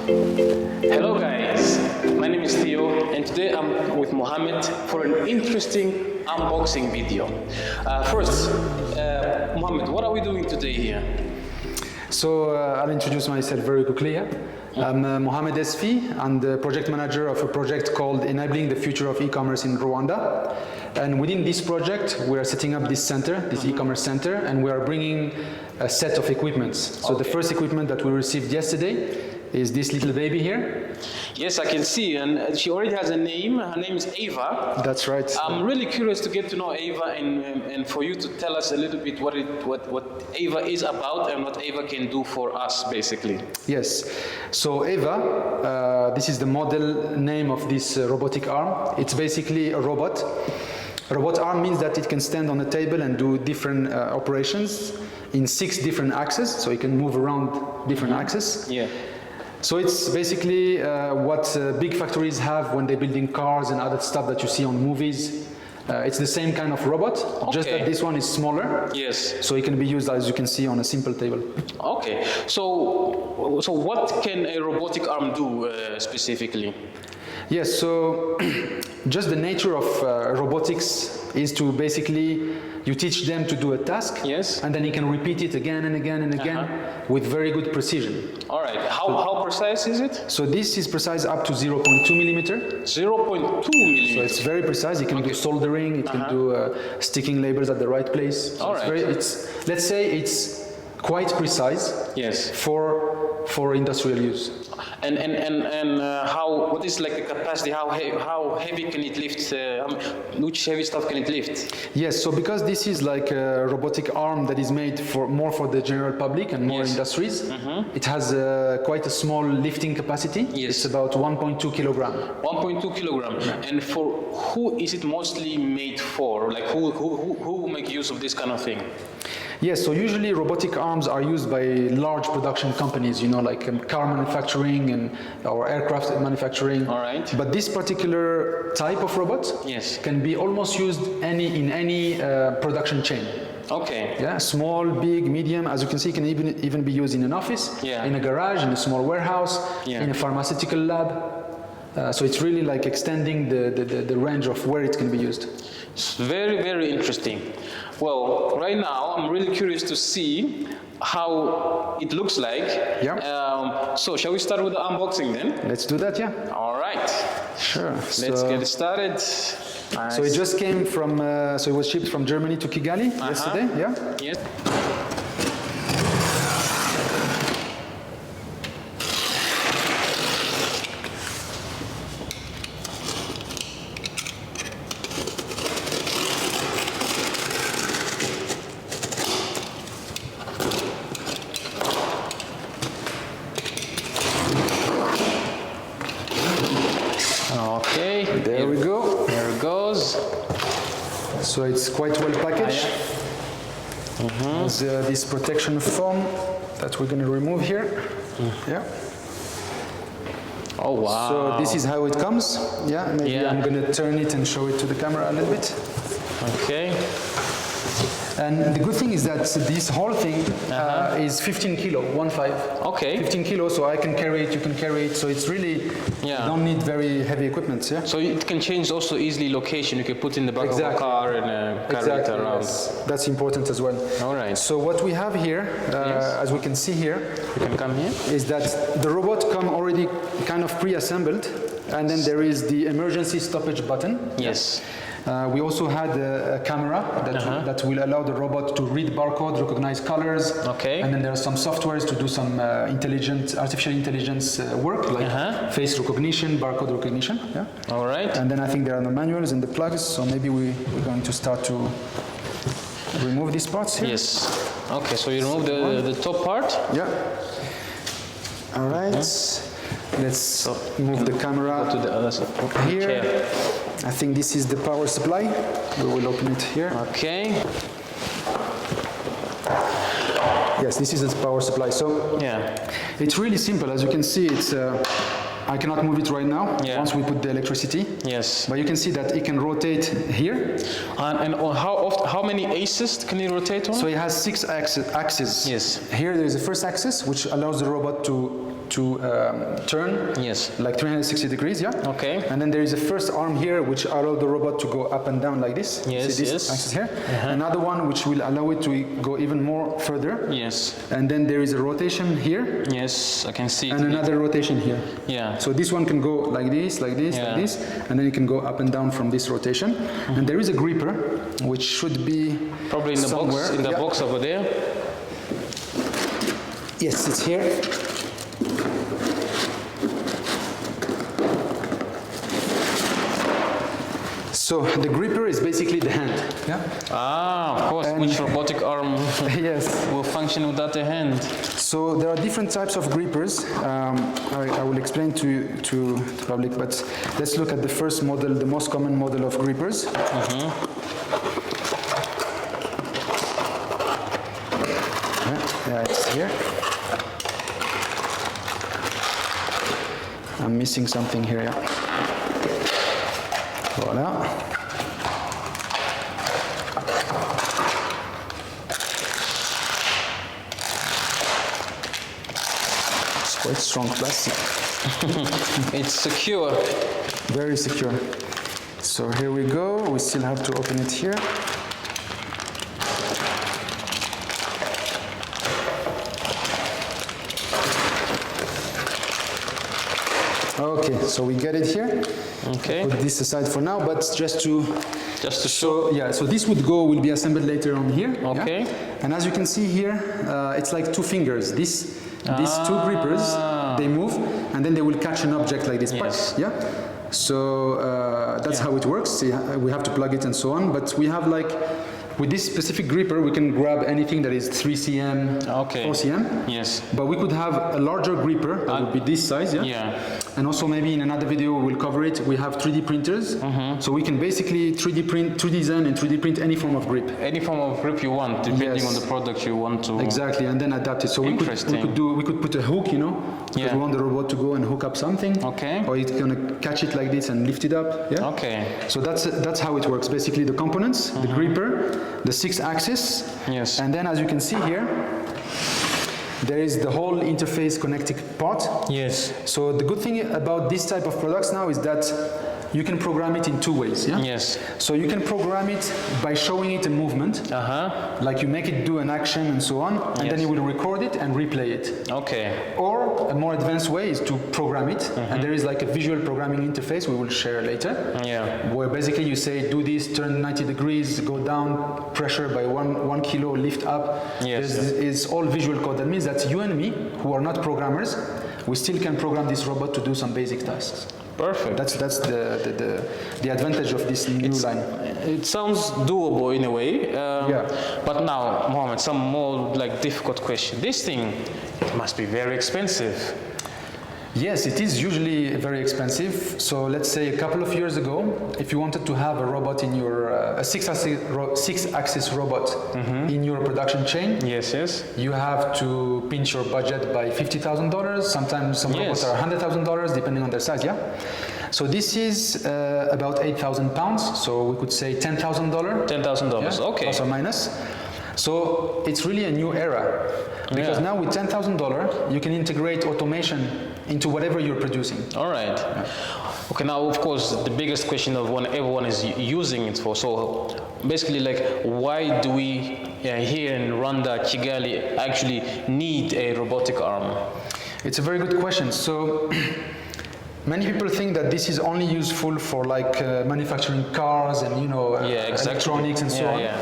Hello guys, my name is Theo and today I'm with Mohammed for an interesting unboxing video. First, Mohammed, what are we doing today here? So I'll introduce myself very quickly here. I'm Mohamed Esfi. I'm the project manager of a project called Enabling the Future of E-commerce in Rwanda. And within this project, we are setting up this center, this e-commerce center, and we are bringing a set of equipments. So the first equipment that we received yesterday is this little baby here. Yes, I can see, and she already has a name. Her name is Eva. That's right. I'm really curious to get to know Eva and for you to tell us a little bit what Eva is about and what Eva can do for us, basically. Yes. So Eva, this is the model name of this robotic arm. It's basically a robot. A robot arm means that it can stand on a table and do different operations in 6 different axes, so it can move around different axes. Yeah. So it's basically what big factories have when they're building cars and other stuff that you see on movies. It's the same kind of robot, just that this one is smaller. Yes. So it can be used, as you can see, on a simple table. Okay. So what can a robotic arm do specifically? Yes, so just the nature of robotics is to basically, you teach them to do a task, yes, and then you can repeat it again and again and again with very good precision. All right, how precise is it? So this is precise up to 0.2 millimeter. 0.2 millimeter. So it's very precise. You can do soldering, it can do sticking labels at the right place. So all right. Let's say it's quite precise. Yes. For industrial use. And what is like the capacity? How heavy can it lift? Which heavy stuff can it lift? Yes, so because this is like a robotic arm that is made more for the general public and more industries, it has quite a small lifting capacity. Yes. It's about 1.2 kilogram. 1.2 kilogram. Yeah. And for who is it mostly made for? Like who make use of this kind of thing? Yes, so usually robotic arms are used by large production companies, you know, like car manufacturing or aircraft manufacturing. All right. But this particular type of robot can be almost used in any production chain. Okay. Yeah, small, big, medium. As you can see, it can even be used in an office, in a garage, in a small warehouse, in a pharmaceutical lab. So it's really like extending the range of where it can be used. It's very, very interesting. Well, right now I'm really curious to see how it looks like. Yeah. So shall we start with the unboxing then? Let's do that, yeah. All right. Sure. Let's get started. Nice. So it just came from, so it was shipped from Germany to Kigali yesterday, yeah? Yes. Okay, there we go. There it goes. So it's quite well packaged. There's this protection foam that we're going to remove here. Yeah. Oh wow. So this is how it comes. Yeah, maybe I'm going to turn it and show it to the camera a little bit. Okay. And the good thing is that this whole thing is 15 kilo, 15. Okay. 15 kilos, so I can carry it, you can carry it, so it's really, you don't need very heavy equipment, yeah? So it can change also easily location, you can put in the back of a car and carry it around. Yes. That's important as well. All right. So what we have here, as we can see here, you can come here, is that the robot come already kind of pre-assembled, and then there is the emergency stoppage button. Yes. We also had a camera that will allow the robot to read barcode, recognize colors. Okay. And then there are some softwares to do some artificial intelligence work, like face recognition, barcode recognition. Yeah. All right. And then I think there are the manuals and the plugs, so maybe we're going to start to remove these parts here. Yes. Okay, so you remove the top part? Yeah. All right. Let's move the camera to the other side. Here. I think this is the power supply. We will open it here. Okay. Yes, this is the power supply. So it's really simple. As you can see, it's I cannot move it right now, Yeah. once we put the electricity. Yes. But you can see that it can rotate here. And on how many axes can you rotate on? So it has 6 axes. Yes. Here there is the first axis, which allows the robot to turn Yes. like 360 degrees, yeah? Okay. And then there is a first arm here, which allows the robot to go up and down like this. Yes, See this yes. axis here? Another one which will allow it to go even more further. Yes. And then there is a rotation here, Yes, I can see and it. another rotation here. Yeah. So this one can go like this, like this, Yeah. like this, and then it can go up and down from this rotation. And there is a gripper, which should be Probably in the somewhere. box, in the Yeah. box over there. Yes, it's here. So the gripper is basically the hand. Yeah. Ah, of course. And- Which robotic arm Yes. will function without a hand? So there are different types of grippers. I will explain to the public, but let's look at the first model, the most common model of grippers. Yeah, it's here. I'm missing something here. Yeah. Voila. It's quite strong plastic. It's secure. Very secure. So here we go. We still have to open it here. Okay, so we get it here. Okay. Put this aside for now, but just to show. yeah, so this will be assembled later on here. yeah? Okay. And as you can see here, it's like 2 fingers. These 2 grippers, they move, and then they will catch an object like this. Yes. Yeah. So that's how it works. See, we have to plug it and so on. But we have like, with this specific gripper, we can grab anything that is 3 cm, Okay. 4 cm. Yes. But we could have a larger gripper that would be this size, yeah? Yeah. And also maybe in another video we'll cover it. We have 3D printers, so we can basically 3D design and 3D print any form of grip. Any form of grip you want, depending Yes. on the product you want to. Exactly, and then adapt it. So we could put a hook, you know, because Yeah. we want the robot to go and hook up something. Okay. Or it's gonna catch it like this and lift it up. Yeah. Okay. So that's how it works. Basically, the components, the gripper, the 6 axes, Yes. and then as you can see here, there is the whole interface connecting part. Yes. So the good thing about this type of products now is that you can program it in 2 ways. Yeah. Yes. So you can program it by showing it a movement, like you make it do an action and so on, and then Yes. you will record it and replay it. Okay. Or a more advanced way is to program it, and there is like a visual programming interface we will share later, Yeah. where basically you say do this, turn 90 degrees, go down, pressure by one kilo, lift up. Yes. It's all visual code. That means that you and me, who are not programmers, we still can program this robot to do some basic tasks. Perfect. That's the advantage of this new line. It sounds doable in a way. Yeah. But now, Mohammed, some more like difficult question. This thing, it must be very expensive. Yes, it is usually very expensive. So let's say a couple of years ago, if you wanted to have a robot in your a six-axis robot in your production chain, Yes. Yes. you have to pinch your budget by $50,000. Sometimes some robots Yes. are $100,000 depending on their size. Yeah. So this is about 8,000 pounds. So we could say $10,000. $10,000. Okay. Plus or minus. So it's really a new era because Yeah. now with $10,000 you can integrate automation into whatever you're producing. All right. Okay. Now, of course, the biggest question of what everyone is using it for. So, basically, like, why do we here in Rwanda, Kigali, actually need a robotic arm? It's a very good question. So many people think that this is only useful for like manufacturing cars and Exactly. electronics and so on. Yeah.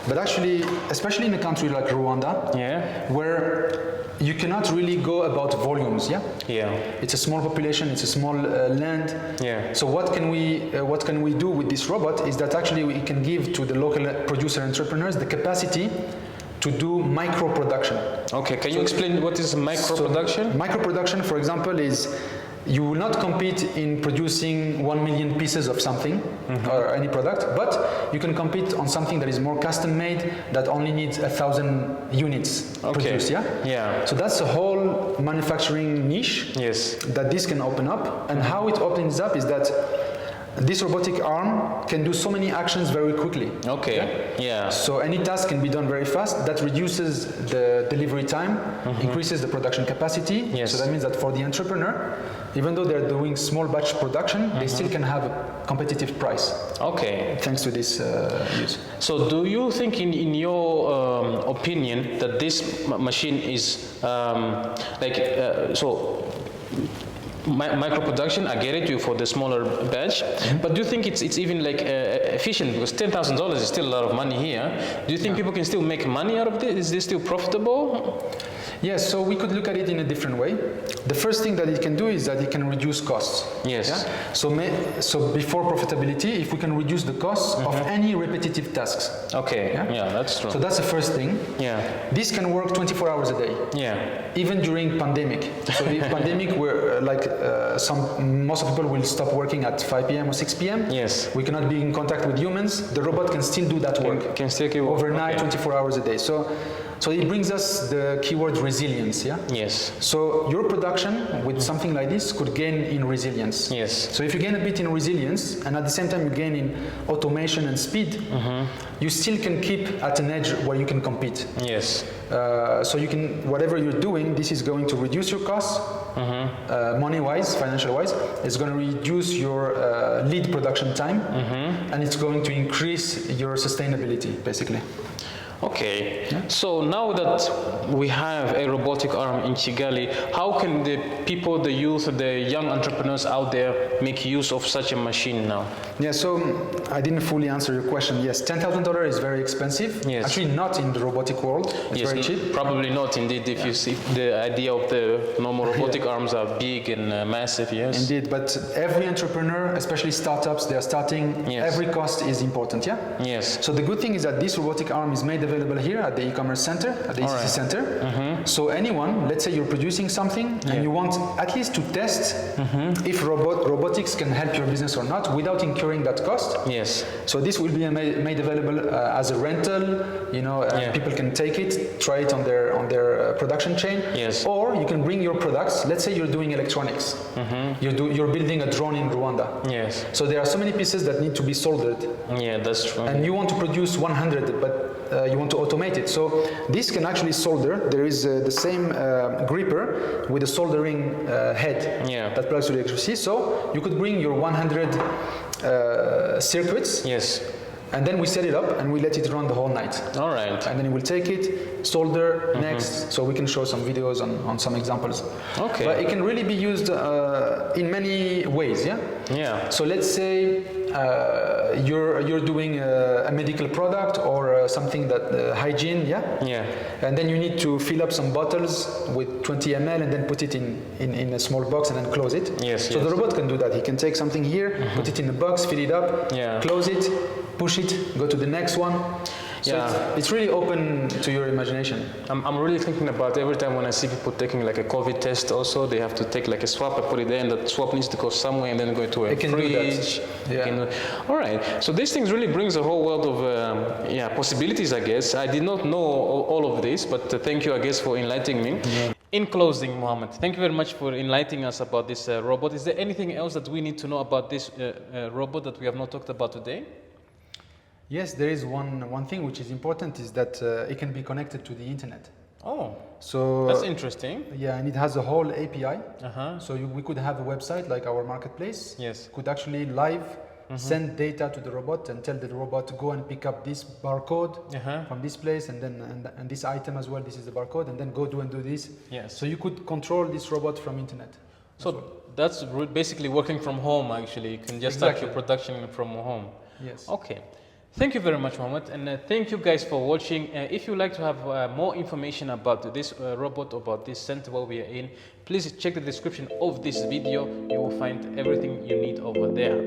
But actually, especially in a country like Rwanda, where you cannot really go about volumes. Yeah. It's a small population. It's a small land. Yeah. So what can we do with this robot is that actually we can give to the local producer entrepreneurs the capacity to do micro production. Okay. Can you explain what is micro production? So, micro production, for example, is you will not compete in producing 1 million pieces of something or any product, but you can compete on something that is more custom made, that only needs 1,000 units produced. Yeah. So that's a whole manufacturing niche that this can open up. And how it opens up is that this robotic arm can do so many actions very quickly. So any task can be done very fast. That reduces the delivery time, increases the production capacity. So that means that for the entrepreneur, even though they're doing small batch production, they still can have a competitive price. Thanks to this use. So do you think in your opinion that this machine is micro production? I get it, for the smaller batch, but do you think it's even like efficient? Because $10,000 is still a lot of money here. Do you think people can still make money out of this? Is this still profitable? Yes, so we could look at it in a different way. The first thing that it can do is that it can reduce costs. So before profitability, if we can reduce the costs of any repetitive tasks. That's true. So that's the first thing. This can work 24 hours a day. Even during pandemic. So the pandemic, where most of people will stop working at 5 p.m. or 6 p.m. We cannot be in contact with humans. The robot can still do that work. Can still keep overnight, 24 hours a day. So it brings us the keyword resilience, So your production with something like this could gain in resilience. So if you gain a bit in resilience, and at the same time you gain in automation and speed, you still can keep at an edge where you can compete. So you can, whatever you're doing, this is going to reduce your costs, money-wise, financial-wise. It's going to reduce your lead production time, and it's going to increase your sustainability, basically. So now that we have a robotic arm in Kigali, how can the people, the youth, the young entrepreneurs out there make use of such a machine now? So I didn't fully answer your question. Yes, $10,000 is very expensive. Actually, not in the robotic world. It's very cheap. Probably not, indeed, if you see the idea of the normal robotic arms are big and massive, Indeed, but every entrepreneur, especially startups, they are starting, every cost is important, So the good thing is that this robotic arm is made available here at the e-commerce center, at the ECC center. So anyone, let's say you're producing something and you want at least to test if robotics can help your business or not without incurring that cost. So this will be made available as a rental, people can take it, try it on their production chain. Or you can bring your products. Let's say you're doing electronics. You're building a drone in Rwanda. So there are so many pieces that need to be soldered. That's true. And you want to produce 100, but you want to automate it. So this can actually solder. There is the same gripper with a soldering head that plugs to the electricity. So you could bring your 100 circuits. And then we set it up and we let it run the whole night. And then we'll take it, solder next, so we can show some videos on some examples. But it can really be used in many ways, So let's say you're doing a medical product or something that hygiene, and then you need to fill up some bottles with 20 ml and then put it in a small box and then close it. So the robot can do that. He can take something here, put it in a box, fill it up, close it, push it, go to the next one. So it's really open to your imagination. I'm really thinking about every time when I see people taking like a COVID test also, they have to take like a swab, I put it there, and that swab needs to go somewhere and then go to a fridge. All right, so these things really brings a whole world of possibilities, I guess. I did not know all of this, but thank you, I guess, for enlightening me. In closing, Mohammed, thank you very much for enlightening us about this robot. Is there anything else that we need to know about this robot that we have not talked about today? Yes, there is one thing which is important, is that it can be connected to the internet. So that's interesting. And it has a whole API. So we could have a website like our marketplace. Could actually live send data to the robot and tell the robot to go and pick up this barcode from this place, and then and this item as well. This is the barcode, and then go do this. So you could control this robot from internet. So that's basically working from home. Actually, you can just start your production from home. Okay. Thank you very much, Mohammed, and thank you guys for watching. If you'd like to have more information about this robot, about this center where we are in, please check the description of this video. You will find everything you need over there.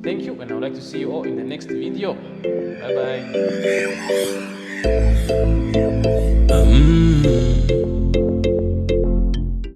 Thank you, and I would like to see you all in the next video. Bye-bye.